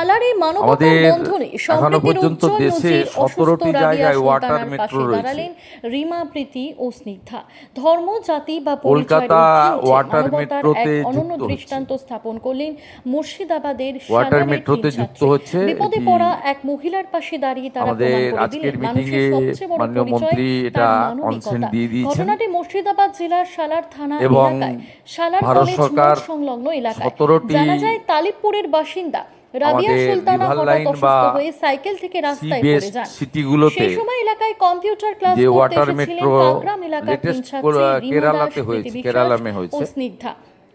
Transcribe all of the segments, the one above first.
সালারে মানবতার বন্ধনে এখনো সম্প্রীতির পর্যন্ত উজ্জ্বল দেশে নজির। অসুস্থ 17টি রাবিয়া জায়গায় ওয়াটার সুলতানার মেট্রো পাশে রয়েছে। দাঁড়ালেন রিমা, প্রীতি ও স্নিগ্ধা। ধর্ম, জাতি বা পরিচয়ের কলকাতা ঊর্ধ্বে উঠে ওয়াটার মানবতার এক মেট্রোতে অনন্য যুক্ত হচ্ছে, দৃষ্টান্ত স্থাপন করলেন মুর্শিদাবাদের ওয়াটার সালারের তিন মেট্রোতে যুক্ত ছাত্রী। হচ্ছে। বিপদে এটি পড়া এক মহিলার পাশে দাঁড়িয়ে তারা আমাদের প্রমাণ করে আজকের দিলেন মিটিং মানুষের এ সবচেয়ে বড় মাননীয় পরিচয় মন্ত্রী এটা তার কনসেন্ট মানবিকতা। দিয়ে দিয়েছেন ঘটনাটি মুর্শিদাবাদ জেলার সালার থানা এবং এলাকায় সালার ভারত কলেজ সরকার মোড় সংলগ্ন এলাকায়। 17টি জানা যায় তালিবপুরের বাসিন্দা রাবিয়া আমাদের সুলতানা রিভার হঠাৎ লাইন বা অসুস্থ হয়ে সাইকেল থেকে সি রাস্তায় বেস পড়ে যান। সিটিগুলোতে সেই সময় এলাকায় কম্পিউটার ক্লাস যে করতে ওয়াটার এসেছিলেন মেট্রো কাকরাম এলাকার তিন লেটেস্ট ছাত্রী রিমা দাস, কেরালাতে প্রীতি হয়েছে, বিশ্বাস কেরালামে ও হয়েছে। স্নিগ্ধা।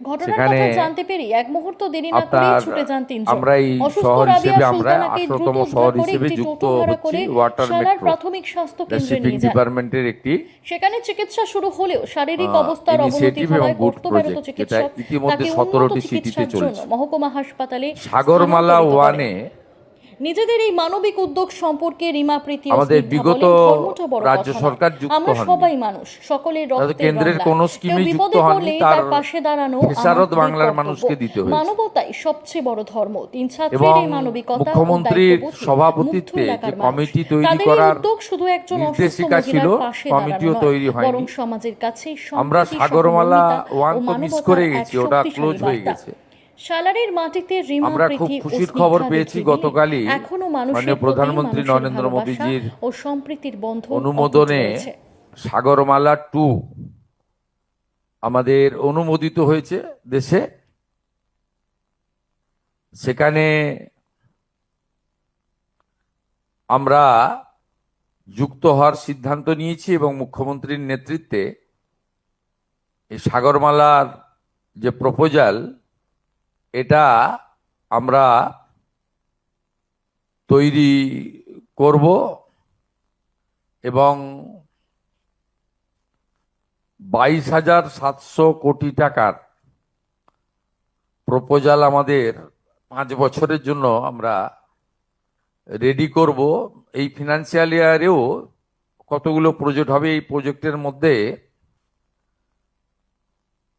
ঘটনার সেখানে কথা জানতে পেরে এক মুহূর্ত দেরি না করে আপনার ছুটে যান তিনজন। আমরা এই অসুস্থ শহর রাবিয়া হিসেবে আমরা সুলতানাকে দ্রুত 18তম উদ্ধার শহর করে হিসেবে একটি যুক্ত টোটো ভাড়া হচ্ছি করে ওয়াটার সালার মেট্রো, প্রাথমিক স্বাস্থ্য কেন্দ্রে শিপিং নিয়ে যান। ডিপার্টমেন্টের একটি সেখানে চিকিৎসা শুরু হলেও শারীরিক অবস্থার অবনতি ইনিশিয়েটিভ এবং হওয়ায় গুড কর্তব্যরত প্রজেক্ট, যেটা চিকিৎসক ইতিমধ্যে তাকে উন্নত 17টি সিটিতে চিকিৎসার জন্য চলছে। মহকুমা হাসপাতালে সাগরমালা স্থানান্তরিত করেন। ওয়ানে নিজেদের এই মানবিক উদ্যোগ সম্পর্কে রিমা, প্রীতি ও আমাদের স্নিগ্ধা বিগত বলেন, ধর্মটা বড় রাজ্য কথা নয়, সরকার যুক্ত আমরা হননি। সবাই মানুষ, সকলের তাদের রক্তে কেন্দ্রের রঙ কোনো লাল। কেউ স্কিমে যুক্ত বিপদে হননি, পড়লে তার তার পাশে দাঁড়ানো খেসারত আমাদের বাংলার কর্তব্য। মানুষকে দিতে হয়েছে। মানবতাই সবচেয়ে বড় ধর্ম। তিন ছাত্রীর এবং এই মানবিকতা ও মুখ্যমন্ত্রীর দায়িত্ববোধে মুগ্ধ সভাপতিত্বে যে এলাকার মানুষ। কমিটি তৈরি তাদের এই করার উদ্যোগ শুধু একজন অসুস্থ নির্দেশিকা ছিল, মহিলার পাশে দাঁড়ানো কমিটিও নয়, তৈরি বরং হয়নি। সমাজের কাছে আমরা সম্প্রীতি, সাগরমালা সহমর্মিতা ওয়ান ও তো মিস মানবতার করে এক গেছি, ওটা শক্তিশালী ক্লোজ হয়ে বার্তা। গেছে। সালারের মাটিতে রিমা, আমরা খুব প্রীতি ও খুশির খবর স্নিগ্ধা পেয়েছি দেখিয়ে দিলেন গতকালই এখনো মানুষের মাননীয় প্রতি প্রধানমন্ত্রী মানুষের নরেন্দ্র ভালোবাসা মোদীজির ও সম্প্রীতির বন্ধন অনুমোদনে অটুট রয়েছে। সাগরমালা 2 আমাদের অনুমোদিত হয়েছে দেশে। সেখানে আমরা যুক্ত হওয়ার সিদ্ধান্ত নিয়েছি এবং মুখ্যমন্ত্রীর নেতৃত্বে এই সাগরমালার যে প্রপোজাল, এটা আমরা তৈরি করব এবং 22,700 কোটি টাকার প্রপোজাল আমাদের 5 বছরের জন্য আমরা রেডি করব। এই ফিনান্সিয়াল ইয়ারেও কতগুলো প্রজেক্ট হবে। এই প্রজেক্টের মধ্যে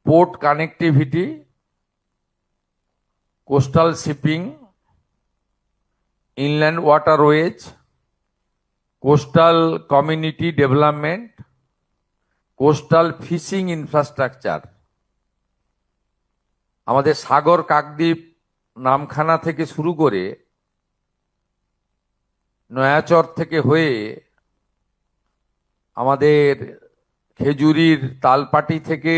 port connectivity, coastal shipping, inland waterways, coastal community development, coastal fishing infrastructure. আমাদের সাগর, কাকদ্বীপ, নামখানা থেকে শুরু করে নয়াচর থেকে হয়ে আমাদের খেজুরির তালপাটি থেকে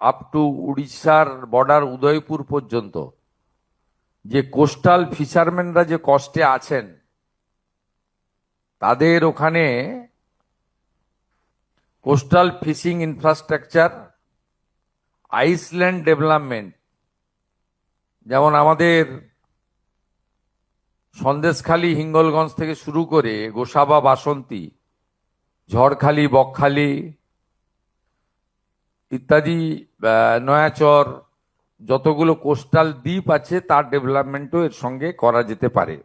আপ টু উড়িষ্যার বর্ডার উদয়পুর পর্যন্ত যে কোস্টাল ফিশারম্যানরা যে কষ্টে আছেন, তাদের ওখানে coastal fishing infrastructure, island development, যেমন আমাদের সন্দেশখালী, হিঙ্গলগঞ্জ থেকে শুরু করে গোসাবা, বাসন্তী, ঝড়খালি, বকখালি ইত্যাদি, নয়াচর, যতগুলো কোস্টাল দ্বীপ আছে তার ডেভেলপমেন্টও এর সঙ্গে করা যেতে পারে।